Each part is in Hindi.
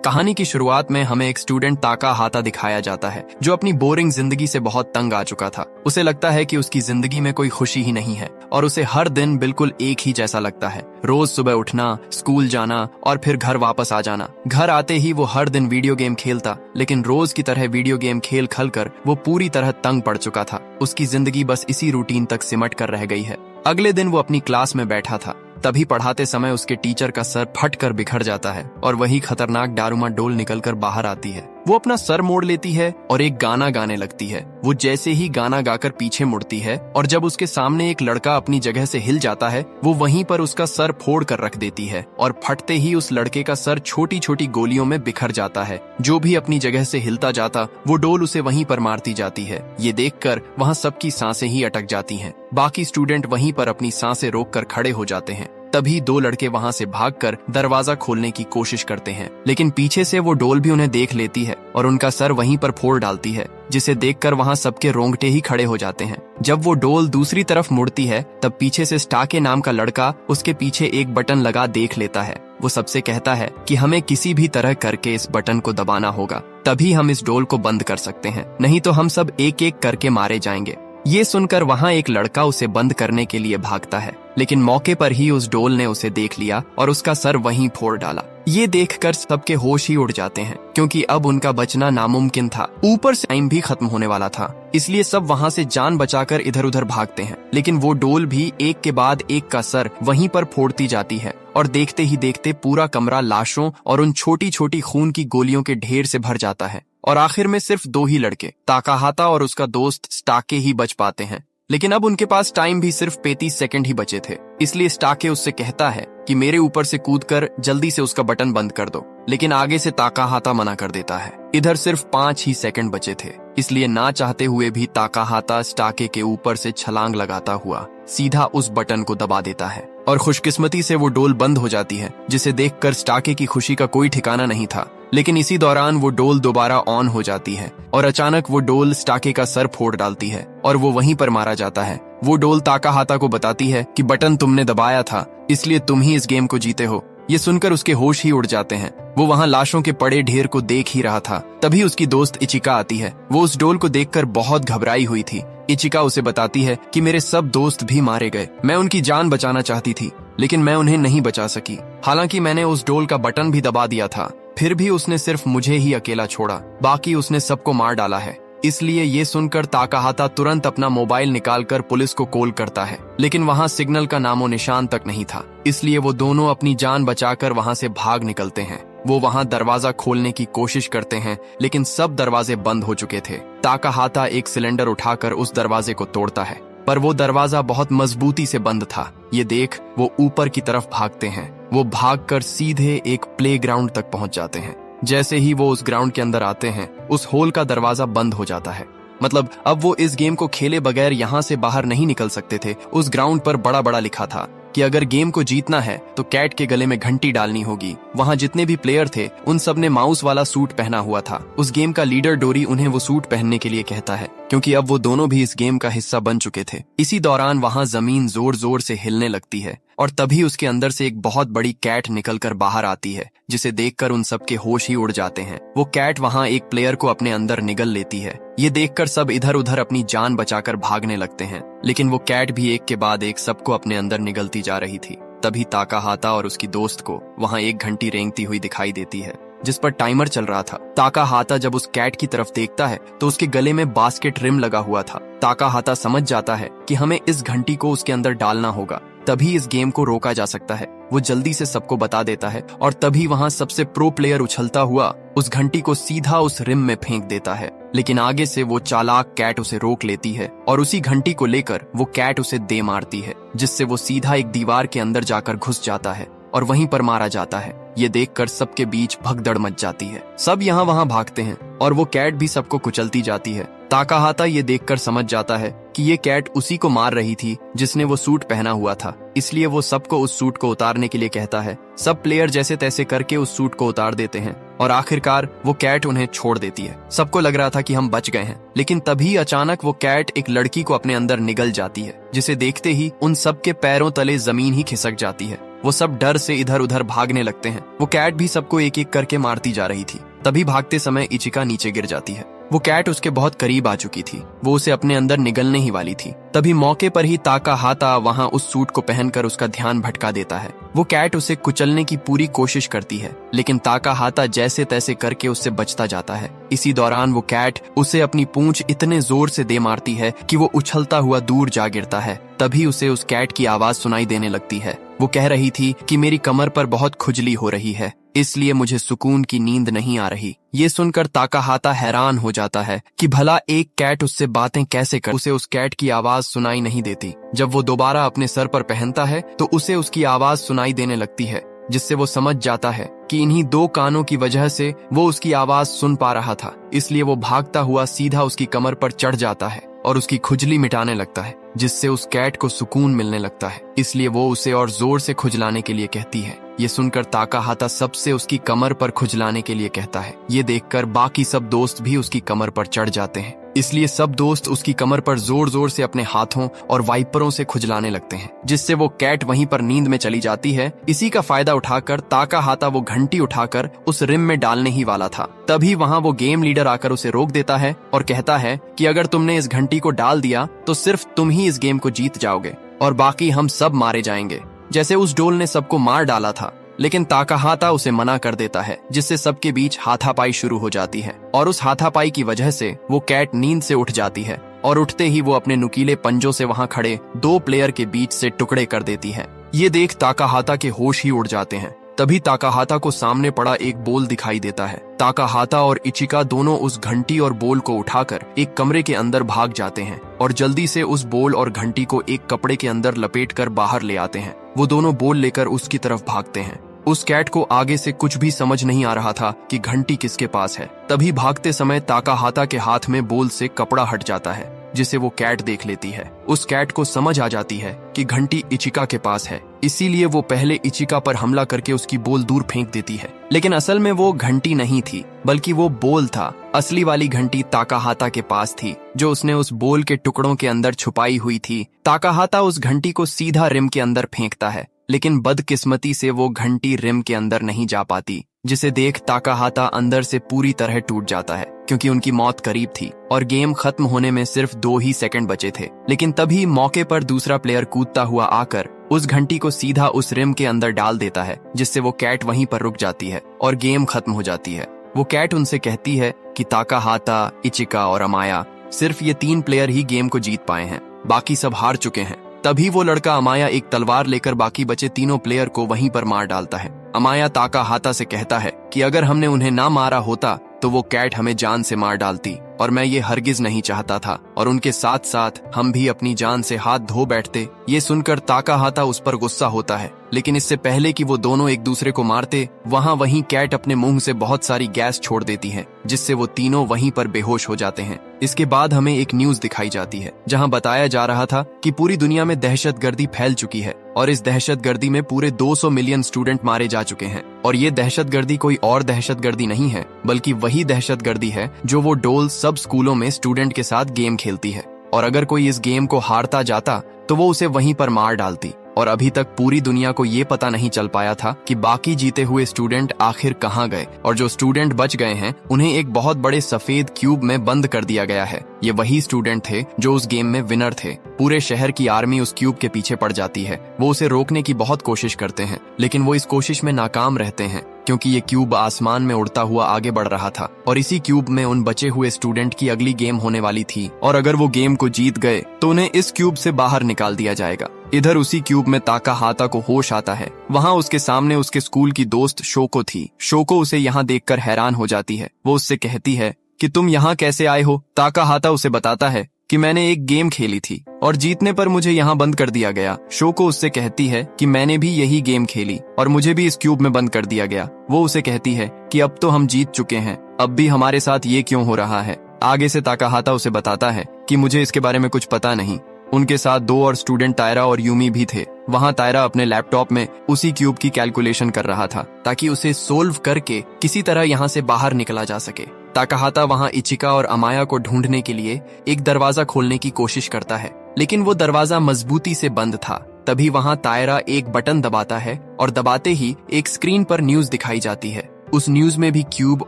कहानी की शुरुआत में हमें एक स्टूडेंट ताकाहाता दिखाया जाता है जो अपनी बोरिंग जिंदगी से बहुत तंग आ चुका था। उसे लगता है कि उसकी जिंदगी में कोई खुशी ही नहीं है और उसे हर दिन बिल्कुल एक ही जैसा लगता है। रोज सुबह उठना, स्कूल जाना और फिर घर वापस आ जाना। घर आते ही वो हर दिन वीडियो गेम खेलता, लेकिन रोज की तरह वीडियो गेम खेल कर वो पूरी तरह तंग पड़ चुका था। उसकी जिंदगी बस इसी रूटीन तक सिमट कर रह गई है। अगले दिन वो अपनी क्लास में बैठा था, तभी पढ़ाते समय उसके टीचर का सर फट कर बिखर जाता है और वही खतरनाक डारूमाडोल निकलकर बाहर आती है। वो अपना सर मोड़ लेती है और एक गाना गाने लगती है। वो जैसे ही गाना गाकर पीछे मुड़ती है और जब उसके सामने एक लड़का अपनी जगह से हिल जाता है, वो वहीं पर उसका सर फोड़ कर रख देती है और फटते ही उस लड़के का सर छोटी छोटी गोलियों में बिखर जाता है। जो भी अपनी जगह से हिलता जाता, वो डोल उसे वहीं पर मारती जाती है। ये देखकर वहाँ सबकी सांसें ही अटक जाती हैं। बाकी स्टूडेंट वहीं पर अपनी सांसें रोककर खड़े हो जाते हैं। तभी दो लड़के वहां से भागकर दरवाजा खोलने की कोशिश करते हैं, लेकिन पीछे से वो डोल भी उन्हें देख लेती है और उनका सर वहीं पर फोड़ डालती है, जिसे देखकर वहां सबके रोंगटे ही खड़े हो जाते हैं। जब वो डोल दूसरी तरफ मुड़ती है, तब पीछे से स्टाके नाम का लड़का उसके पीछे एक बटन लगा देख लेता है। वो सबसे कहता है कि हमें किसी भी तरह करके इस बटन को दबाना होगा, तभी हम इस डोल को बंद कर सकते हैं, नहीं तो हम सब एक एक करके मारे जाएंगे। ये सुनकर वहाँ एक लड़का उसे बंद करने के लिए भागता है, लेकिन मौके पर ही उस डोल ने उसे देख लिया और उसका सर वहीं फोड़ डाला। ये देखकर सबके होश ही उड़ जाते हैं, क्योंकि अब उनका बचना नामुमकिन था। ऊपर से टाइम भी खत्म होने वाला था, इसलिए सब वहाँ से जान बचाकर इधर उधर भागते हैं। लेकिन वो डोल भी एक के बाद एक का सर वहीं पर फोड़ती जाती है और देखते ही देखते पूरा कमरा लाशों और उन छोटी छोटी खून की गोलियों के ढेर से भर जाता है। और आखिर में सिर्फ दो ही लड़के, ताकाहाता और उसका दोस्त स्टाके ही बच पाते हैं। लेकिन अब उनके पास टाइम भी सिर्फ 35 सेकंड ही बचे थे, इसलिए स्टाके उससे कहता है कि मेरे ऊपर से कूदकर जल्दी से उसका बटन बंद कर दो। लेकिन आगे से ताकाहाता मना कर देता है। इधर सिर्फ 5 ही सेकंड बचे थे, इसलिए ना चाहते हुए भी ताकाहाता स्टाके के ऊपर से छलांग लगाता हुआ सीधा उस बटन को दबा देता है और खुशकिस्मती से वो डोल बंद हो जाती है, जिसे देखकर स्टाके की खुशी का कोई ठिकाना नहीं था। लेकिन इसी दौरान वो डोल दोबारा ऑन हो जाती है और अचानक वो डोल स्टाके का सर फोड़ डालती है और वो वहीं पर मारा जाता है। वो डोल ताकाहाता को बताती है कि बटन तुमने दबाया था, इसलिए तुम ही इस गेम को जीते हो। ये सुनकर उसके होश ही उड़ जाते हैं। वो वहाँ लाशों के पड़े ढेर को देख ही रहा था, तभी उसकी दोस्त इचिका आती है। वो उस डोल को देखकर बहुत घबराई हुई थी। इचिका उसे बताती है कि मेरे सब दोस्त भी मारे गए, मैं उनकी जान बचाना चाहती थी, लेकिन मैं उन्हें नहीं बचा सकी। हालांकि मैंने उस डोल का बटन भी दबा दिया था, फिर भी उसने सिर्फ मुझे ही अकेला छोड़ा, बाकी उसने सबको मार डाला है। इसलिए ये सुनकर ताकाहाता तुरंत अपना मोबाइल निकालकर पुलिस को कॉल करता है, लेकिन वहाँ सिग्नल का नामो निशान तक नहीं था। इसलिए वो दोनों अपनी जान बचाकर वहाँ से भाग निकलते हैं। वो वहाँ दरवाजा खोलने की कोशिश करते हैं, लेकिन सब दरवाजे बंद हो चुके थे। ताकाहाता एक सिलेंडर उठाकर उस दरवाजे को तोड़ता है, पर वो दरवाजा बहुत मजबूती से बंद था। ये देख वो ऊपर की तरफ भागते हैं। वो भागकर सीधे एक प्लेग्राउंड तक पहुंच जाते हैं। जैसे ही वो उस ग्राउंड के अंदर आते हैं, उस होल का दरवाजा बंद हो जाता है। मतलब अब वो इस गेम को खेले बगैर यहाँ से बाहर नहीं निकल सकते थे। उस ग्राउंड पर बड़ा बड़ा लिखा था कि अगर गेम को जीतना है तो कैट के गले में घंटी डालनी होगी। वहाँ जितने भी प्लेयर थे उन सब ने माउस वाला सूट पहना हुआ था। उस गेम का लीडर डोरी उन्हें वो सूट पहनने के लिए कहता है, क्योंकि अब वो दोनों भी इस गेम का हिस्सा बन चुके थे। इसी दौरान वहाँ जमीन जोर जोर से हिलने लगती है और तभी उसके अंदर से एक बहुत बड़ी कैट निकलकर बाहर आती है, जिसे देखकर उन सबके होश ही उड़ जाते हैं। वो कैट वहाँ एक प्लेयर को अपने अंदर निगल लेती है। ये देखकर सब इधर उधर अपनी जान बचाकर भागने लगते हैं, लेकिन वो कैट भी एक के बाद एक सबको अपने अंदर निगलती जा रही थी। तभी ताकाहाता और उसकी दोस्त को वहाँ एक घंटी रेंगती हुई दिखाई देती है, जिस पर टाइमर चल रहा था। ताकाहाता जब उस कैट की तरफ देखता है तो उसके गले में बास्केट रिम लगा हुआ था। ताकाहाता समझ जाता है कि हमें इस घंटी को उसके अंदर डालना होगा, तभी इस गेम को रोका जा सकता है। वो जल्दी से सबको बता देता है और तभी वहाँ सबसे प्रो प्लेयर उछलता हुआ उस घंटी को सीधा उस रिम में फेंक देता है। लेकिन आगे से वो चालाक कैट उसे रोक लेती है और उसी घंटी को लेकर वो कैट उसे दे मारती है, जिससे वो सीधा एक दीवार के अंदर जाकर घुस जाता है और वहीं पर मारा जाता है। ये देखकर सबके बीच भगदड़ मच जाती है। सब यहाँ वहाँ भागते हैं और वो कैट भी सबको कुचलती जाती है। ताकाहाता ये देखकर समझ जाता है कि ये कैट उसी को मार रही थी जिसने वो सूट पहना हुआ था, इसलिए वो सबको उस सूट को उतारने के लिए कहता है। सब प्लेयर जैसे तैसे करके उस सूट को उतार देते हैं और आखिरकार वो कैट उन्हें छोड़ देती है। सबको लग रहा था कि हम बच गए हैं, लेकिन तभी अचानक वो कैट एक लड़की को अपने अंदर निगल जाती है, जिसे देखते ही उन सबके पैरों तले जमीन ही खिसक जाती है। वो सब डर से इधर उधर भागने लगते हैं। वो कैट भी सबको एक एक करके मारती जा रही थी। तभी भागते समय इचिका नीचे गिर जाती है। वो कैट उसके बहुत करीब आ चुकी थी। वो उसे अपने अंदर निगलने ही वाली थी। तभी मौके पर ही ताकाहाता वहां उस सूट को पहनकर उसका ध्यान भटका देता है। वो कैट उसे कुचलने की पूरी कोशिश करती है, लेकिन ताकाहाता जैसे तैसे करके उससे बचता जाता है। इसी दौरान वो कैट उसे अपनी पूंछ इतने जोर से दे मारती है कि वो उछलता हुआ दूर जा गिरता है। तभी उसे उस कैट की आवाज सुनाई देने लगती है। वो कह रही थी कि मेरी कमर पर बहुत खुजली हो रही है, इसलिए मुझे सुकून की नींद नहीं आ रही। ये सुनकर ताकाहाता हैरान हो जाता है कि भला एक कैट उससे बातें कैसे कर। उसे उस कैट की आवाज सुनाई नहीं देती। जब वो दोबारा अपने सर पर पहनता है तो उसे उसकी आवाज सुनाई देने लगती है, जिससे वो समझ जाता है कि इन्हीं दो कानों की वजह से वो उसकी आवाज सुन पा रहा था। इसलिए वो भागता हुआ सीधा उसकी कमर पर चढ़ जाता है और उसकी खुजली मिटाने लगता है, जिससे उस कैट को सुकून मिलने लगता है। इसलिए वो उसे और जोर से खुजलाने के लिए कहती है। ये सुनकर ताकाहाता सबसे उसकी कमर पर खुजलाने के लिए कहता है। ये देखकर बाकी सब दोस्त भी उसकी कमर पर चढ़ जाते हैं। इसलिए सब दोस्त उसकी कमर पर जोर जोर से अपने हाथों और वाइपरों से खुजलाने लगते हैं, जिससे वो कैट वहीं पर नींद में चली जाती है। इसी का फायदा उठाकर ताकाहाता वो घंटी उठाकर उस रिम में डालने ही वाला था। तभी वहां वो गेम लीडर आकर उसे रोक देता है और कहता है कि अगर तुमने इस घंटी को डाल दिया तो सिर्फ तुम ही इस गेम को जीत जाओगे और बाकी हम सब मारे जाएंगे, जैसे उस डोल ने सबको मार डाला था। लेकिन ताकाहाता उसे मना कर देता है, जिससे सबके बीच हाथापाई शुरू हो जाती है और उस हाथापाई की वजह से वो कैट नींद से उठ जाती है और उठते ही वो अपने नुकीले पंजों से वहां खड़े दो प्लेयर के बीच से टुकड़े कर देती है। ये देख ताकाहाता के होश ही उड़ जाते हैं। तभी ताकाहाता को सामने पड़ा एक बोल दिखाई देता है। ताकाहाता और इचिका दोनों उस घंटी और बोल को उठाकर एक कमरे के अंदर भाग जाते हैं और जल्दी से उस बोल और घंटी को एक कपड़े के अंदर लपेटकर बाहर ले आते हैं। वो दोनों बोल लेकर उसकी तरफ भागते हैं। उस कैट को आगे से कुछ भी समझ नहीं आ रहा था कि घंटी किसके पास है। तभी भागते समय ताकाहाता के हाथ में बोल से कपड़ा हट जाता है, जिसे वो कैट देख लेती है। उस कैट को समझ आ जाती है कि घंटी इचिका के पास है, इसीलिए वो पहले इचिका पर हमला करके उसकी बोल दूर फेंक देती है। लेकिन असल में वो घंटी नहीं थी, बल्कि वो बोल था। असली वाली घंटी ताकाहाता के पास थी, जो उसने उस बोल के टुकड़ों के अंदर छुपाई हुई थी। ताकाहाता उस घंटी को सीधा रिम के अंदर फेंकता है, लेकिन बदकिस्मती से वो घंटी रिम के अंदर नहीं जा पाती, जिसे देख ताकाहाता अंदर से पूरी तरह टूट जाता है, क्योंकि उनकी मौत करीब थी और गेम खत्म होने में सिर्फ 2 ही सेकंड बचे थे। लेकिन तभी मौके पर दूसरा प्लेयर कूदता हुआ आकर उस घंटी को सीधा उस रिम के अंदर डाल देता है, जिससे वो कैट वहीं पर रुक जाती है और गेम खत्म हो जाती है। वो कैट उनसे कहती है कि ताकाहाता, इचिका और अमाया, सिर्फ ये 3 प्लेयर ही गेम को जीत पाए हैं, बाकी सब हार चुके हैं। तभी वो लड़का अमाया एक तलवार लेकर बाकी बचे तीनों प्लेयर को वहीं पर मार डालता है। अमाया ताकाहाता से कहता है कि अगर हमने उन्हें ना मारा होता तो वो कैट हमें जान से मार डालती, और मैं ये हरगिज नहीं चाहता था, और उनके साथ साथ हम भी अपनी जान से हाथ धो बैठते। ये सुनकर ताकाहाता उस पर गुस्सा होता है, लेकिन इससे पहले कि वो दोनों एक दूसरे को मारते, वहीं कैट अपने मुंह से बहुत सारी गैस छोड़ देती है, जिससे वो तीनों वहीं पर बेहोश हो जाते हैं। इसके बाद हमें एक न्यूज दिखाई जाती है, जहां बताया जा रहा था कि पूरी दुनिया में दहशतगर्दी फैल चुकी है और इस दहशतगर्दी में पूरे 200 मिलियन स्टूडेंट मारे जा चुके हैं। और ये दहशतगर्दी कोई और दहशतगर्दी नहीं है, बल्कि वही दहशतगर्दी है जो वो डोल सब स्कूलों में स्टूडेंट के साथ गेम खेलती है, और अगर कोई इस गेम को हारता जाता तो वो उसे वहीं पर मार डालती। और अभी तक पूरी दुनिया को ये पता नहीं चल पाया था कि बाकी जीते हुए स्टूडेंट आखिर कहाँ गए, और जो स्टूडेंट बच गए हैं उन्हें एक बहुत बड़े सफेद क्यूब में बंद कर दिया गया है। ये वही स्टूडेंट थे जो उस गेम में विनर थे। पूरे शहर की आर्मी उस क्यूब के पीछे पड़ जाती है। वो उसे रोकने की बहुत कोशिश करते हैं, लेकिन वो इस कोशिश में नाकाम रहते हैं, क्योंकि ये क्यूब आसमान में उड़ता हुआ आगे बढ़ रहा था और इसी क्यूब में उन बचे हुए स्टूडेंट की अगली गेम होने वाली थी, और अगर वो गेम को जीत गए तो उन्हें इस क्यूब से बाहर निकाल दिया जाएगा। इधर उसी क्यूब में ताकाहाता को होश आता है। वहाँ उसके सामने उसके स्कूल की दोस्त शोको थी। शोको उसे यहाँ देखकर हैरान हो जाती है। वो उससे कहती है कि तुम यहाँ कैसे आए हो। ताकाहाता उसे बताता है कि मैंने एक गेम खेली थी और जीतने पर मुझे यहाँ बंद कर दिया गया। शोको उससे कहती है कि मैंने भी यही गेम खेली और मुझे भी इस क्यूब में बंद कर दिया गया। वो उसे कहती है कि अब तो हम जीत चुके हैं, अब भी हमारे साथ ये क्यों हो रहा है। आगे से ताकाहाता उसे बताता है कि मुझे इसके बारे में कुछ पता नहीं। उनके साथ 2 और स्टूडेंट तायरा और यूमी भी थे। वहाँ तायरा अपने लैपटॉप में उसी क्यूब की कैलकुलेशन कर रहा था, ताकि उसे सोल्व करके किसी तरह यहाँ से बाहर निकला जा सके। ताकाहाता वहाँ इचिका और अमाया को ढूंढने के लिए एक दरवाजा खोलने की कोशिश करता है, लेकिन वो दरवाजा मजबूती से बंद था। तभी वहाँ तायरा एक बटन दबाता है और दबाते ही एक स्क्रीन पर न्यूज दिखाई जाती है। उस न्यूज में भी क्यूब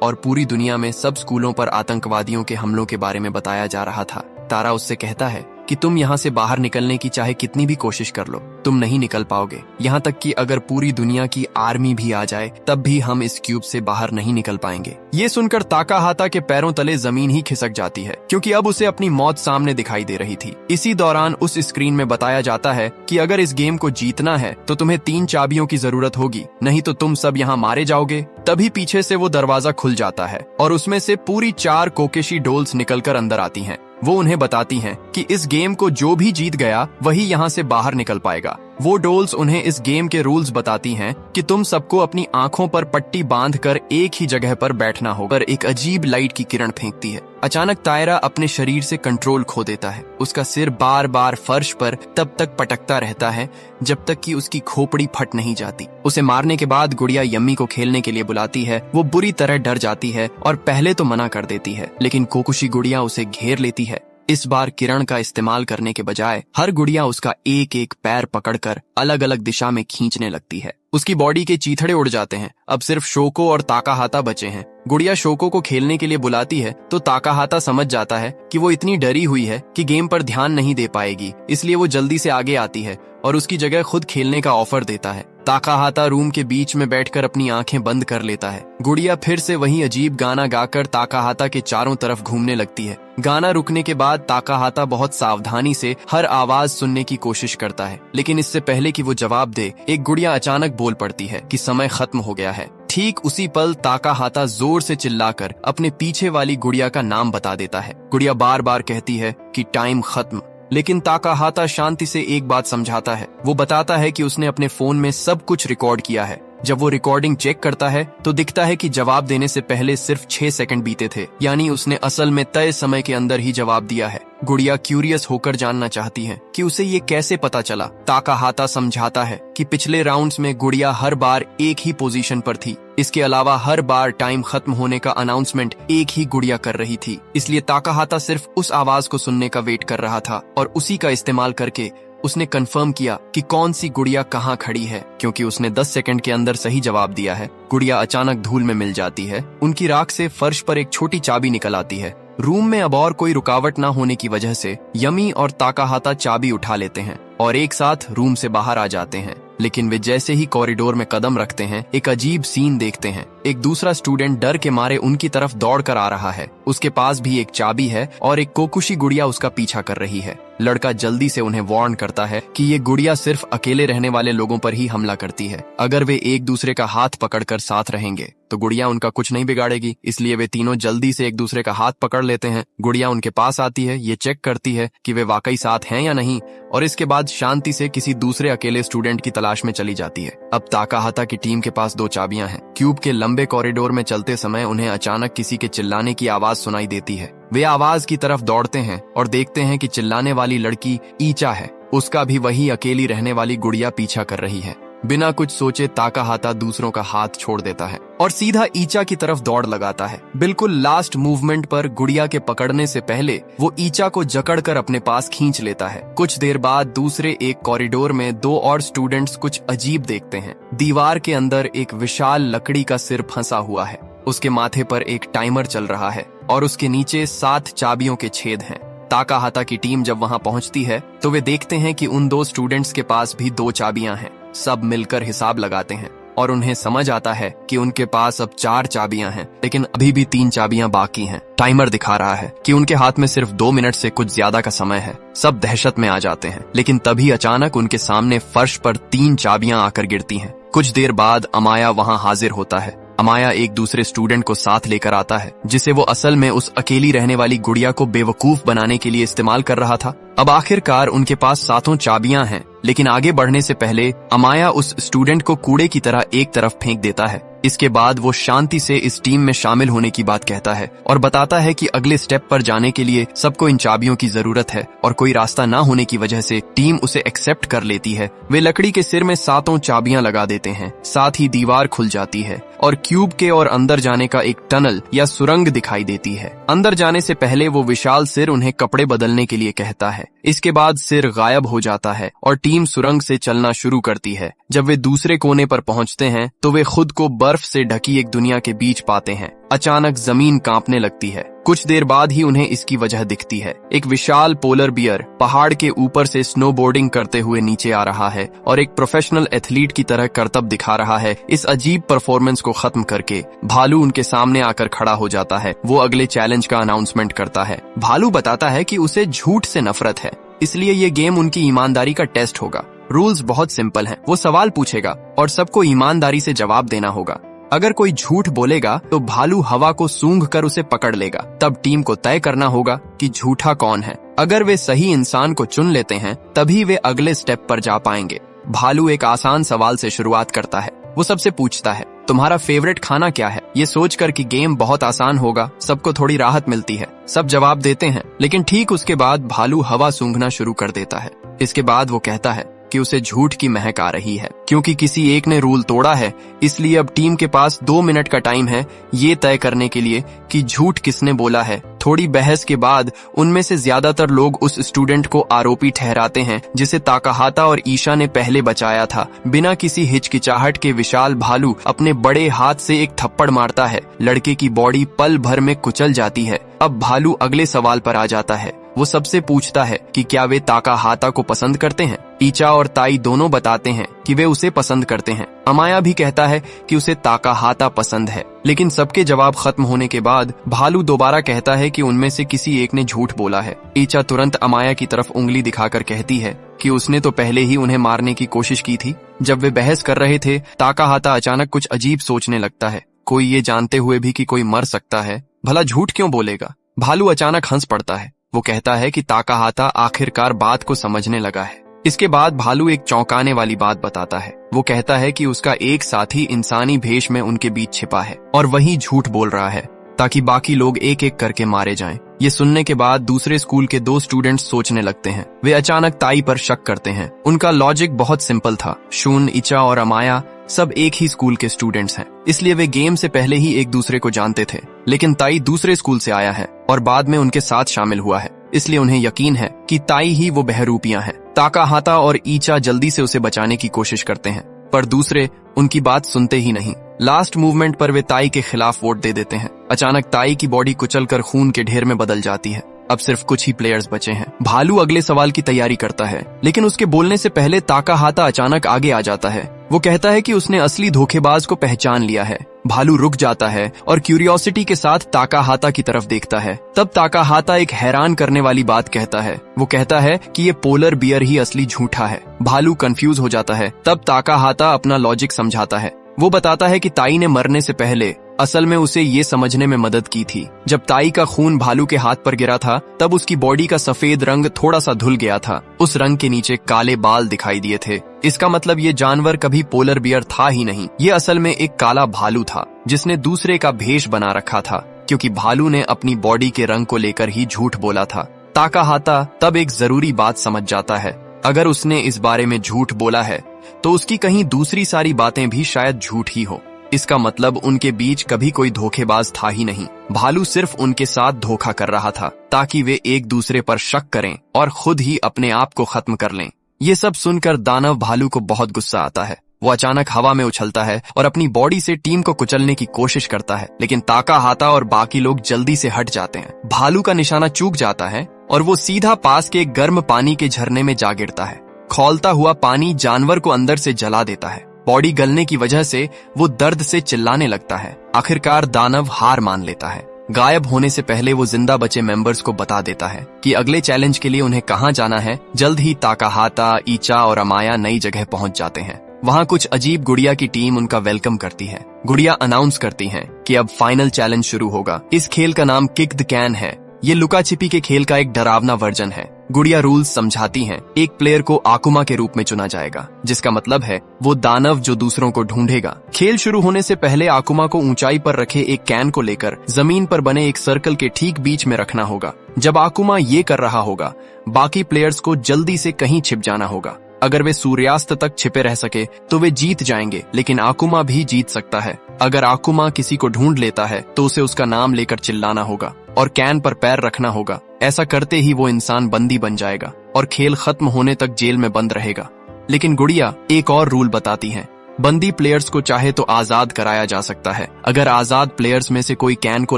और पूरी दुनिया में सब स्कूलों पर आतंकवादियों के हमलों के बारे में बताया जा रहा था। तारा उससे कहता है कि तुम यहाँ से बाहर निकलने की चाहे कितनी भी कोशिश कर लो, तुम नहीं निकल पाओगे। यहाँ तक कि अगर पूरी दुनिया की आर्मी भी आ जाए तब भी हम इस क्यूब से बाहर नहीं निकल पाएंगे। ये सुनकर ताकाहाता के पैरों तले जमीन ही खिसक जाती है, क्योंकि अब उसे अपनी मौत सामने दिखाई दे रही थी। इसी दौरान उस स्क्रीन में बताया जाता है कि अगर इस गेम को जीतना है तो तुम्हें 3 चाबियों की जरूरत होगी, नहीं तो तुम सब यहाँ मारे जाओगे। तभी पीछे से वो दरवाजा खुल जाता है और उसमें से पूरी 4 कोकेशी डोल्स निकलकर अंदर आती हैं। वो उन्हें बताती हैं कि इस गेम को जो भी जीत गया वही यहाँ से बाहर निकल पाएगा। वो डोल्स उन्हें इस गेम के रूल्स बताती हैं कि तुम सबको अपनी आंखों पर पट्टी बांधकर एक ही जगह पर बैठना होगा। पर एक अजीब लाइट की किरण फेंकती है। अचानक तायरा अपने शरीर से कंट्रोल खो देता है। उसका सिर बार बार फर्श पर तब तक पटकता रहता है जब तक कि उसकी खोपड़ी फट नहीं जाती। उसे मारने के बाद गुड़िया यम्मी को खेलने के लिए बुलाती है। वो बुरी तरह डर जाती है और पहले तो मना कर देती है, लेकिन कोकुशी गुड़िया उसे घेर लेती है। इस बार किरण का इस्तेमाल करने के बजाय हर गुड़िया उसका एक एक पैर पकड़कर अलग अलग दिशा में खींचने लगती है। उसकी बॉडी के चीथड़े उड़ जाते हैं। अब सिर्फ शोको और ताकाहाता बचे हैं। गुड़िया शोको को खेलने के लिए बुलाती है तो ताकाहाता समझ जाता है कि वो इतनी डरी हुई है कि गेम पर ध्यान नहीं दे पाएगी, इसलिए वो जल्दी से आगे आती है और उसकी जगह खुद खेलने का ऑफर देता है। ताकाहाता रूम के बीच में बैठकर अपनी आंखें बंद कर लेता है। गुड़िया फिर से वही अजीब गाना गाकर ताकाहाता के चारों तरफ घूमने लगती है। गाना रुकने के बाद ताकाहाता बहुत सावधानी से हर आवाज सुनने की कोशिश करता है, लेकिन इससे पहले कि वो जवाब दे, एक गुड़िया अचानक बोल पड़ती है कि समय खत्म हो गया है। ठीक उसी पल ताकाहाता जोर से चिल्लाकर अपने पीछे वाली गुड़िया का नाम बता देता है। गुड़िया बार बार कहती है कि टाइम खत्म, लेकिन ताकाहाता शांति से एक बात समझाता है। वो बताता है कि उसने अपने फोन में सब कुछ रिकॉर्ड किया है। जब वो रिकॉर्डिंग चेक करता है तो दिखता है कि जवाब देने से पहले सिर्फ 6 सेकंड बीते थे, यानी उसने असल में तय समय के अंदर ही जवाब दिया है। गुड़िया क्यूरियस होकर जानना चाहती है कि उसे ये कैसे पता चला। ताकाहाता समझाता है कि पिछले राउंड्स में गुड़िया हर बार एक ही पोजीशन पर थी। इसके अलावा हर बार टाइम खत्म होने का अनाउंसमेंट एक ही गुड़िया कर रही थी, इसलिए ताकाहाता सिर्फ उस आवाज को सुनने का वेट कर रहा था और उसी का इस्तेमाल करके उसने कंफर्म किया कि कौन सी गुड़िया कहाँ खड़ी है। क्योंकि उसने 10 सेकंड के अंदर सही जवाब दिया है, गुड़िया अचानक धूल में मिल जाती है। उनकी राख से फर्श पर एक छोटी चाबी निकल आती है। रूम में अब और कोई रुकावट न होने की वजह से यमी और ताकाहाता चाबी उठा लेते हैं और एक साथ रूम से बाहर आ जाते हैं। लेकिन वे जैसे ही कॉरिडोर में कदम रखते हैं, एक अजीब सीन देखते हैं। एक दूसरा स्टूडेंट डर के मारे उनकी तरफ दौड़ कर आ रहा है। उसके पास भी एक चाबी है और एक कोकुशी गुड़िया उसका पीछा कर रही है। लड़का जल्दी से उन्हें वार्न करता है कि ये गुड़िया सिर्फ अकेले रहने वाले लोगों पर ही हमला करती है। अगर वे एक दूसरे का हाथ पकड़कर साथ रहेंगे तो गुड़िया उनका कुछ नहीं बिगाड़ेगी। इसलिए वे तीनों जल्दी से एक दूसरे का हाथ पकड़ लेते हैं। गुड़िया उनके पास आती है, ये चेक करती है कि वे वाकई साथ हैं या नहीं, और इसके बाद शांति से किसी दूसरे अकेले स्टूडेंट की तलाश में चली जाती है। अब ताकाहाता की टीम के पास 2 चाबियां हैं। क्यूब के लंबे कॉरिडोर में चलते समय उन्हें अचानक किसी के चिल्लाने की आवाज सुनाई देती है। वे आवाज की तरफ दौड़ते हैं और देखते हैं कि चिल्लाने वाली लड़की ईचा है। उसका भी वही अकेली रहने वाली गुड़िया पीछा कर रही है। बिना कुछ सोचे ताकाहाता दूसरों का हाथ छोड़ देता है और सीधा ईचा की तरफ दौड़ लगाता है। बिल्कुल लास्ट मूवमेंट पर गुड़िया के पकड़ने से पहले वो ईचा को जकड़कर अपने पास खींच लेता है। कुछ देर बाद दूसरे एक कॉरिडोर में 2 और स्टूडेंट्स कुछ अजीब देखते हैं। दीवार के अंदर एक विशाल लकड़ी का सिर फंसा हुआ है। उसके माथे पर एक टाइमर चल रहा है और उसके नीचे 7 चाबियों के छेद हैं। ताकाहाता की टीम जब वहां पहुंचती है तो वे देखते हैं कि उन 2 स्टूडेंट्स के पास भी 2 चाबियां हैं। सब मिलकर हिसाब लगाते हैं और उन्हें समझ आता है कि उनके पास अब 4 चाबियां हैं, लेकिन अभी भी 3 चाबियां बाकी हैं। टाइमर दिखा रहा है कि उनके हाथ में सिर्फ 2 मिनट से कुछ ज्यादा का समय है। सब दहशत में आ जाते हैं, लेकिन तभी अचानक उनके सामने फर्श पर 3 चाबियां आकर गिरती हैं। कुछ देर बाद अमाया वहां हाजिर होता है। अमाया एक दूसरे स्टूडेंट को साथ लेकर आता है, जिसे वो असल में उस अकेली रहने वाली गुड़िया को बेवकूफ बनाने के लिए इस्तेमाल कर रहा था। अब आखिरकार उनके पास 7 चाबियां हैं, लेकिन आगे बढ़ने से पहले अमाया उस स्टूडेंट को कूड़े की तरह एक तरफ फेंक देता है। इसके बाद वो शांति से इस टीम में शामिल होने की बात कहता है और बताता है कि अगले स्टेप पर जाने के लिए सबको इन चाबियों की जरूरत है और कोई रास्ता ना होने की वजह से टीम उसे एक्सेप्ट कर लेती है। वे लकड़ी के सिर में 7 चाबियां लगा देते हैं। साथ ही दीवार खुल जाती है और क्यूब के और अंदर जाने का एक टनल या सुरंग दिखाई देती है। अंदर जाने से पहले वो विशाल सिर उन्हें कपड़े बदलने के लिए कहता है। इसके बाद सिर गायब हो जाता है और टीम सुरंग से चलना शुरू करती है। जब वे दूसरे कोने पर पहुंचते हैं तो वे खुद को बर्फ से ढकी एक दुनिया के बीच पाते हैं। अचानक जमीन कांपने लगती है। कुछ देर बाद ही उन्हें इसकी वजह दिखती है। एक विशाल पोलर बियर पहाड़ के ऊपर से स्नोबोर्डिंग करते हुए नीचे आ रहा है और एक प्रोफेशनल एथलीट की तरह करतब दिखा रहा है। इस अजीब परफॉर्मेंस को खत्म करके भालू उनके सामने आकर खड़ा हो जाता है। वो अगले चैलेंज का अनाउंसमेंट करता है। भालू बताता है कि उसे झूठ से नफरत है, इसलिए ये गेम उनकी ईमानदारी का टेस्ट होगा। रूल्स बहुत सिंपल हैं। वो सवाल पूछेगा और सबको ईमानदारी से जवाब देना होगा। अगर कोई झूठ बोलेगा तो भालू हवा को सूंघ कर उसे पकड़ लेगा। तब टीम को तय करना होगा कि झूठा कौन है। अगर वे सही इंसान को चुन लेते हैं तभी वे अगले स्टेप पर जा पाएंगे। भालू एक आसान सवाल से शुरुआत करता है। वो सबसे पूछता है, तुम्हारा फेवरेट खाना क्या है? ये सोचकर कि गेम बहुत आसान होगा, सबको थोड़ी राहत मिलती है। सब जवाब देते हैं, लेकिन ठीक उसके बाद भालू हवा सूंघना शुरू कर देता है। इसके बाद वो कहता है कि उसे झूठ की महक आ रही है। क्योंकि किसी एक ने रूल तोड़ा है, इसलिए अब टीम के पास 2 मिनट का टाइम है ये तय करने के लिए कि झूठ किसने बोला है। थोड़ी बहस के बाद उनमें से ज्यादातर लोग उस स्टूडेंट को आरोपी ठहराते हैं जिसे ताकाहाता और ईशा ने पहले बचाया था। बिना किसी हिचकिचाहट के विशाल भालू अपने बड़े हाथ से एक थप्पड़ मारता है। लड़के की बॉडी पल भर में कुचल जाती है। अब भालू अगले सवाल पर आ जाता है। वो सबसे पूछता है कि क्या वे ताकाहाता को पसंद करते हैं। ईचा और ताई दोनों बताते हैं कि वे उसे पसंद करते हैं। अमाया भी कहता है कि उसे ताकाहाता पसंद है। लेकिन सबके जवाब खत्म होने के बाद भालू दोबारा कहता है कि उनमें से किसी एक ने झूठ बोला है। ईचा तुरंत अमाया की तरफ उंगली दिखाकर कहती है कि उसने तो पहले ही उन्हें मारने की कोशिश की थी। जब वे बहस कर रहे थे, ताकाहाता अचानक कुछ अजीब सोचने लगता है। कोई ये जानते हुए भी कि कोई मर सकता है, भला झूठ क्यों बोलेगा? भालू अचानक हंस पड़ता है। वो कहता है कि ताकाहाता आखिरकार बात को समझने लगा है। इसके बाद भालू एक चौंकाने वाली बात बताता है। वो कहता है कि उसका एक साथी इंसानी भेष में उनके बीच छिपा है और वही झूठ बोल रहा है ताकि बाकी लोग एक एक करके मारे जाएं। ये सुनने के बाद दूसरे स्कूल के 2 स्टूडेंट्स सोचने लगते हैं। वे अचानक ताई पर शक करते हैं। उनका लॉजिक बहुत सिंपल था। शून, इचा और अमाया सब एक ही स्कूल के स्टूडेंट्स हैं, इसलिए वे गेम से पहले ही एक दूसरे को जानते थे। लेकिन ताई दूसरे स्कूल से आया है और बाद में उनके साथ शामिल हुआ है, इसलिए उन्हें यकीन है कि ताई ही वो बहरूपियां हैं। ताकाहाता और ईचा जल्दी से उसे बचाने की कोशिश करते हैं, पर दूसरे उनकी बात सुनते ही नहीं। लास्ट मूवमेंट पर वे ताई के खिलाफ वोट दे देते हैं। अचानक ताई की बॉडी कुचलकर खून के ढेर में बदल जाती है। अब सिर्फ कुछ ही प्लेयर्स बचे हैं। भालू अगले सवाल की तैयारी करता है, लेकिन उसके बोलने से पहले ताकाहाता अचानक आगे आ जाता है। वो कहता है कि उसने असली धोखेबाज को पहचान लिया है। भालू रुक जाता है और क्यूरियोसिटी के साथ ताकाहाता की तरफ देखता है। तब ताकाहाता एक हैरान करने वाली बात कहता है। वो कहता है कि ये पोलर बियर ही असली झूठा है। भालू कंफ्यूज हो जाता है। तब ताकाहाता अपना लॉजिक समझाता है। वो बताता है कि ताई ने मरने से पहले असल में उसे ये समझने में मदद की थी। जब ताई का खून भालू के हाथ पर गिरा था, तब उसकी बॉडी का सफेद रंग थोड़ा सा धुल गया था। उस रंग के नीचे काले बाल दिखाई दिए थे। इसका मतलब ये जानवर कभी पोलर बियर था ही नहीं। ये असल में एक काला भालू था जिसने दूसरे का भेष बना रखा था, क्योंकि भालू ने अपनी बॉडी के रंग को लेकर ही झूठ बोला था। ताकाहाता तब एक जरूरी बात समझ जाता है। अगर उसने इस बारे में झूठ बोला है तो उसकी कहीं दूसरी सारी बातें भी शायद झूठ ही हो। इसका मतलब उनके बीच कभी कोई धोखेबाज था ही नहीं। भालू सिर्फ उनके साथ धोखा कर रहा था ताकि वे एक दूसरे पर शक करें और खुद ही अपने आप को खत्म कर लें। ये सब सुनकर दानव भालू को बहुत गुस्सा आता है। वो अचानक हवा में उछलता है और अपनी बॉडी से टीम को कुचलने की कोशिश करता है, लेकिन ताकाहाता और बाकी लोग जल्दी से हट जाते हैं। भालू का निशाना चूक जाता है और वो सीधा पास के गर्म पानी के झरने में जा गिरता है। खौलता हुआ पानी जानवर को अंदर से जला देता है। बॉडी गलने की वजह से वो दर्द से चिल्लाने लगता है। आखिरकार दानव हार मान लेता है। गायब होने से पहले वो जिंदा बचे मेंबर्स को बता देता है कि अगले चैलेंज के लिए उन्हें कहाँ जाना है। जल्द ही ताकाहाता, ईचा और अमाया नई जगह पहुंच जाते हैं। वहाँ कुछ अजीब गुड़िया की टीम उनका वेलकम करती है। गुड़िया अनाउंस करती हैं कि अब फाइनल चैलेंज शुरू होगा। इस खेल का नाम किक द कैन है। ये लुका छिपी के खेल का एक डरावना वर्जन है। गुड़िया रूल्स समझाती हैं। एक प्लेयर को आकुमा के रूप में चुना जाएगा, जिसका मतलब है वो दानव जो दूसरों को ढूंढेगा। खेल शुरू होने से पहले आकुमा को ऊंचाई पर रखे एक कैन को लेकर जमीन पर बने एक सर्कल के ठीक बीच में रखना होगा। जब आकुमा ये कर रहा होगा, बाकी प्लेयर्स को जल्दी से कहीं छिप जाना होगा। अगर वे सूर्यास्त तक छिपे रह सके तो वे जीत जाएंगे, लेकिन आकुमा भी जीत सकता है। अगर आकुमा किसी को ढूंढ लेता है तो उसे उसका नाम लेकर चिल्लाना होगा और कैन पर पैर रखना होगा। ऐसा करते ही वो इंसान बंदी बन जाएगा। और खेल खत्म होने तक जेल में बंद रहेगा। लेकिन गुड़िया एक और रूल बताती है, बंदी प्लेयर्स को चाहे तो आजाद कराया जा सकता है। अगर आजाद प्लेयर्स में से कोई कैन को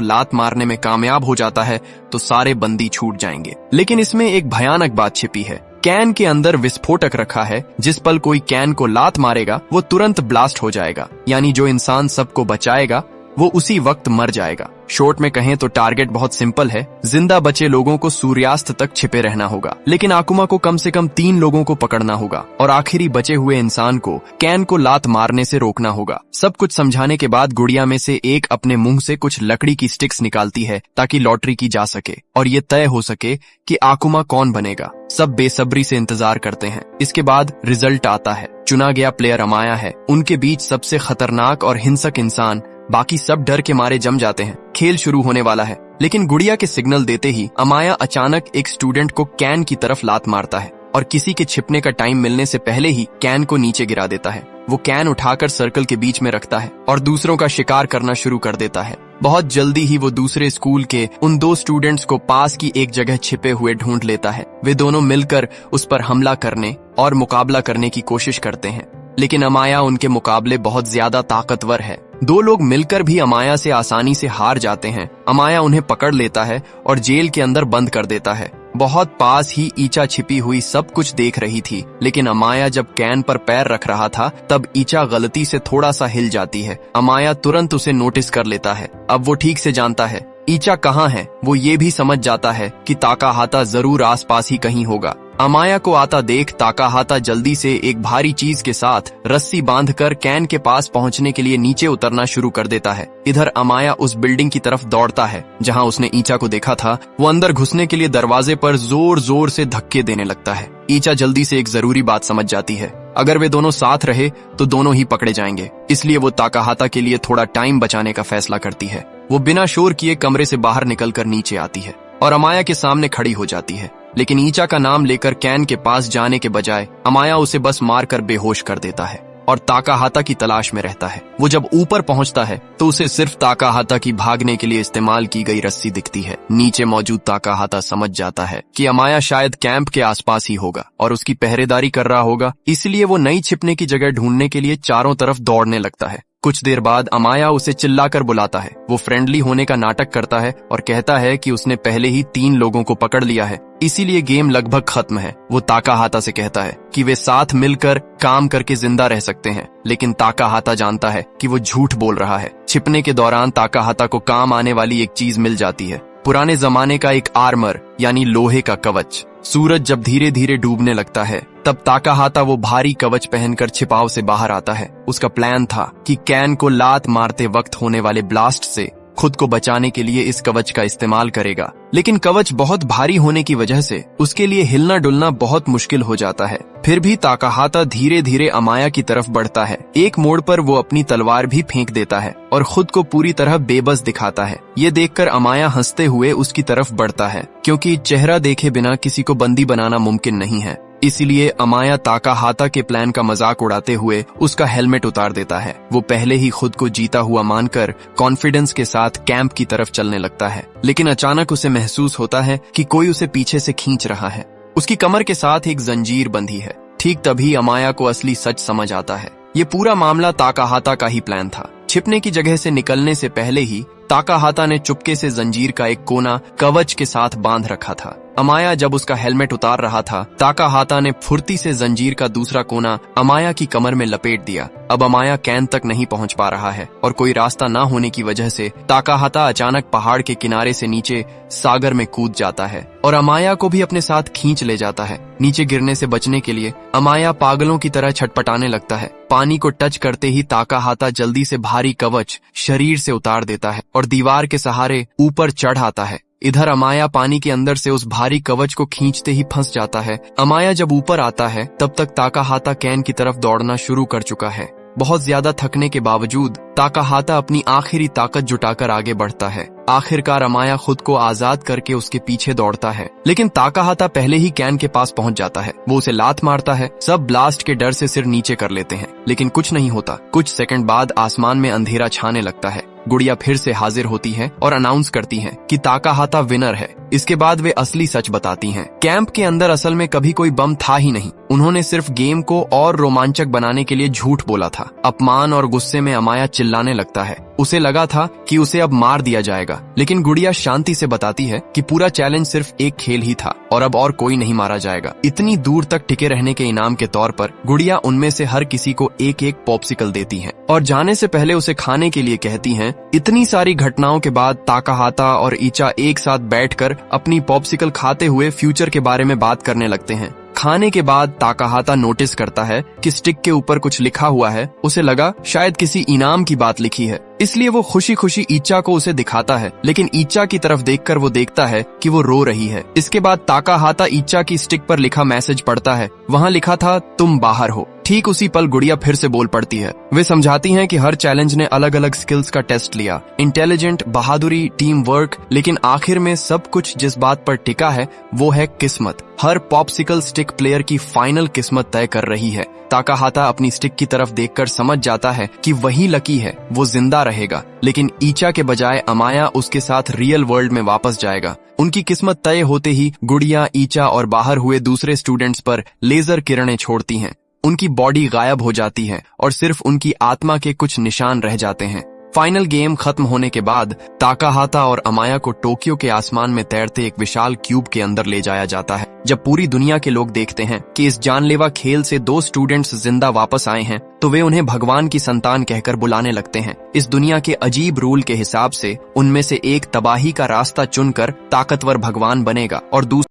लात मारने में कामयाब हो जाता है तो सारे बंदी छूट जाएंगे। लेकिन इसमें एक भयानक बात छिपी है। कैन के अंदर विस्फोटक रखा है, जिस पल कोई कैन को लात मारेगा वो तुरंत ब्लास्ट हो जाएगा, यानी जो इंसान सबको बचाएगा वो उसी वक्त मर जाएगा। शॉर्ट में कहें तो टारगेट बहुत सिंपल है, जिंदा बचे लोगों को सूर्यास्त तक छिपे रहना होगा, लेकिन आकुमा को कम से कम 3 लोगों को पकड़ना होगा और आखिरी बचे हुए इंसान को कैन को लात मारने से रोकना होगा। सब कुछ समझाने के बाद गुड़िया में से एक अपने मुंह से कुछ लकड़ी की स्टिक्स निकालती है ताकि लॉटरी की जा सके और ये तय हो सके कि आकुमा कौन बनेगा। सब बेसब्री से इंतजार करते हैं। इसके बाद रिजल्ट आता है। चुना गया प्लेयर अमाया है। उनके बीच सबसे खतरनाक और हिंसक इंसान, बाकी सब डर के मारे जम जाते हैं। खेल शुरू होने वाला है, लेकिन गुड़िया के सिग्नल देते ही अमाया अचानक एक स्टूडेंट को कैन की तरफ लात मारता है और किसी के छिपने का टाइम मिलने से पहले ही कैन को नीचे गिरा देता है। वो कैन उठाकर सर्कल के बीच में रखता है और दूसरों का शिकार करना शुरू कर देता है। बहुत जल्दी ही वो दूसरे स्कूल के उन 2 स्टूडेंट्स को पास की एक जगह छिपे हुए ढूंढ लेता है। वे दोनों मिलकर उस पर हमला करने और मुकाबला करने की कोशिश करते हैं, लेकिन अमाया उनके मुकाबले बहुत ज्यादा ताकतवर है। 2 लोग मिलकर भी अमाया से आसानी से हार जाते हैं। अमाया उन्हें पकड़ लेता है और जेल के अंदर बंद कर देता है। बहुत पास ही ईचा छिपी हुई सब कुछ देख रही थी, लेकिन अमाया जब कैन पर पैर रख रहा था तब ईचा गलती से थोड़ा सा हिल जाती है। अमाया तुरंत उसे नोटिस कर लेता है। अब वो ठीक से जानता है ईचा कहाँ है। वो ये भी समझ जाता है कि ताकाहाता जरूर आसपास ही कहीं होगा। अमाया को आता देख ताकाहाता जल्दी से एक भारी चीज के साथ रस्सी बांधकर कैन के पास पहुंचने के लिए नीचे उतरना शुरू कर देता है। इधर अमाया उस बिल्डिंग की तरफ दौड़ता है जहां उसने ईचा को देखा था। वो अंदर घुसने के लिए दरवाजे पर जोर जोर से धक्के देने लगता है। ईचा जल्दी से एक जरूरी बात समझ जाती है, अगर वे दोनों साथ रहे तो दोनों ही पकड़े जाएंगे। इसलिए वो ताकाहाता के लिए थोड़ा टाइम बचाने का फैसला करती है। वो बिना शोर किए कमरे से बाहर निकलकर नीचे आती है और अमाया के सामने खड़ी हो जाती है, लेकिन ईचा का नाम लेकर कैन के पास जाने के बजाय अमाया उसे बस मारकर बेहोश कर देता है और ताकाहाता की तलाश में रहता है। वो जब ऊपर पहुंचता है तो उसे सिर्फ ताकाहाता की भागने के लिए इस्तेमाल की गई रस्सी दिखती है। नीचे मौजूद ताकाहाता समझ जाता है कि अमाया शायद कैंप के आसपास ही होगा और उसकी पहरेदारी कर रहा होगा, इसलिए वो नई छिपने की जगह ढूंढने के लिए चारों तरफ दौड़ने लगता है। कुछ देर बाद अमाया उसे चिल्लाकर बुलाता है। वो फ्रेंडली होने का नाटक करता है और कहता है कि उसने पहले ही 3 लोगों को पकड़ लिया है, इसीलिए गेम लगभग खत्म है। वो ताकाहाता से कहता है कि वे साथ मिलकर काम करके जिंदा रह सकते हैं, लेकिन ताकाहाता जानता है कि वो झूठ बोल रहा है। छिपने के दौरान ताकाहाता को काम आने वाली एक चीज मिल जाती है, पुराने जमाने का एक आर्मर यानी लोहे का कवच। सूरज जब धीरे धीरे डूबने लगता है तब ताकाहाता वो भारी कवच पहनकर छिपाव से बाहर आता है। उसका प्लान था कि कैन को लात मारते वक्त होने वाले ब्लास्ट से खुद को बचाने के लिए इस कवच का इस्तेमाल करेगा, लेकिन कवच बहुत भारी होने की वजह से उसके लिए हिलना डुलना बहुत मुश्किल हो जाता है। फिर भी ताकाहाता धीरे धीरे अमाया की तरफ बढ़ता है। एक मोड़ पर वो अपनी तलवार भी फेंक देता है और खुद को पूरी तरह बेबस दिखाता है। ये देखकर अमाया हंसते हुए उसकी तरफ बढ़ता है, क्योंकि चेहरा देखे बिना किसी को बंदी बनाना मुमकिन नहीं है। इसलिए अमाया ताकाहाता के प्लान का मजाक उड़ाते हुए उसका हेलमेट उतार देता है। वो पहले ही खुद को जीता हुआ मानकर कॉन्फिडेंस के साथ कैंप की तरफ चलने लगता है, लेकिन अचानक उसे महसूस होता है कि कोई उसे पीछे से खींच रहा है। उसकी कमर के साथ एक जंजीर बंधी है। ठीक तभी अमाया को असली सच समझ आता है। ये पूरा मामला ताकाहाता का ही प्लान था। छिपने की जगह से निकलने से पहले ही ताकाहाता ने चुपके से जंजीर का एक कोना कवच के साथ बांध रखा था। अमाया जब उसका हेलमेट उतार रहा था, ताकाहाता ने फुर्ती से जंजीर का दूसरा कोना अमाया की कमर में लपेट दिया। अब अमाया कैन तक नहीं पहुंच पा रहा है और कोई रास्ता न होने की वजह से ताकाहाता अचानक पहाड़ के किनारे से नीचे सागर में कूद जाता है और अमाया को भी अपने साथ खींच ले जाता है। नीचे गिरने से बचने के लिए अमाया पागलों की तरह छटपटाने लगता है। पानी को टच करते ही ताकाहाता जल्दी से भारी कवच शरीर से उतार देता है और दीवार के सहारे ऊपर चढ़ आता है। इधर अमाया पानी के अंदर से उस भारी कवच को खींचते ही फंस जाता है। अमाया जब ऊपर आता है तब तक ताकाहाता कैन की तरफ दौड़ना शुरू कर चुका है। बहुत ज्यादा थकने के बावजूद ताकाहाता अपनी आखिरी ताकत जुटाकर आगे बढ़ता है। आखिरकार अमाया खुद को आजाद करके उसके पीछे दौड़ता है, लेकिन ताकाहाता पहले ही कैन के पास पहुंच जाता है। वो उसे लात मारता है। सब ब्लास्ट के डर से सिर नीचे कर लेते हैं, लेकिन कुछ नहीं होता। कुछ सेकंड बाद आसमान में अंधेरा छाने लगता है। गुड़िया फिर से हाजिर होती है और अनाउंस करती है कि ताकाहाता विनर है। इसके बाद वे असली सच बताती हैं। कैंप के अंदर असल में कभी कोई बम था ही नहीं। उन्होंने सिर्फ गेम को और रोमांचक बनाने के लिए झूठ बोला था। अपमान और गुस्से में अमाया चिल्लाने लगता है। उसे लगा था कि उसे अब मार दिया जाएगा, लेकिन गुड़िया शांति से बताती है कि पूरा चैलेंज सिर्फ एक खेल ही था और अब और कोई नहीं मारा जाएगा। इतनी दूर तक टिके रहने के इनाम के तौर पर गुड़िया उनमें से हर किसी को एक एक पॉप्सिकल देती है और जाने से पहले उसे खाने के लिए कहती हैं। इतनी सारी घटनाओं के बाद ताकाहाता और ईचा एक साथ बैठकर अपनी पॉप्सिकल खाते हुए फ्यूचर के बारे में बात करने लगते हैं। खाने के बाद ताकाहाता नोटिस करता है कि स्टिक के ऊपर कुछ लिखा हुआ है। उसे लगा शायद किसी इनाम की बात लिखी है, इसलिए वो खुशी खुशी ईचा को उसे दिखाता है, लेकिन ईचा की तरफ देखकर वो देखता है कि वो रो रही है। इसके बाद ताकाहाता ईचा की स्टिक पर लिखा मैसेज पढ़ता है। वहाँ लिखा था, तुम बाहर हो। ठीक उसी पल गुड़िया फिर से बोल पड़ती है। वे समझाती हैं कि हर चैलेंज ने अलग अलग स्किल्स का टेस्ट लिया, इंटेलिजेंट, बहादुरी, टीम वर्क, लेकिन आखिर में सब कुछ जिस बात पर टिका है वो है किस्मत। हर पॉप्सिकल स्टिक प्लेयर की फाइनल किस्मत तय कर रही है। ताकाहाता अपनी स्टिक की तरफ देखकर समझ जाता है कि वही लकी है, वो जिंदा रहेगा, लेकिन ईचा के बजाय अमाया उसके साथ रियल वर्ल्ड में वापस जाएगा। उनकी किस्मत तय होते ही गुड़िया, ईचा और बाहर हुए दूसरे स्टूडेंट्स पर लेजर किरणें छोड़ती हैं। उनकी बॉडी गायब हो जाती है और सिर्फ उनकी आत्मा के कुछ निशान रह जाते हैं। फाइनल गेम खत्म होने के बाद ताकाहाता और अमाया को टोक्यो के आसमान में तैरते एक विशाल क्यूब के अंदर ले जाया जाता है। जब पूरी दुनिया के लोग देखते हैं कि इस जानलेवा खेल से 2 स्टूडेंट्स जिंदा वापस आए हैं, तो वे उन्हें भगवान की संतान कहकर बुलाने लगते हैं। इस दुनिया के अजीब रूल के हिसाब से उनमें से एक तबाही का रास्ता चुनकर ताकतवर भगवान बनेगा और दूसरा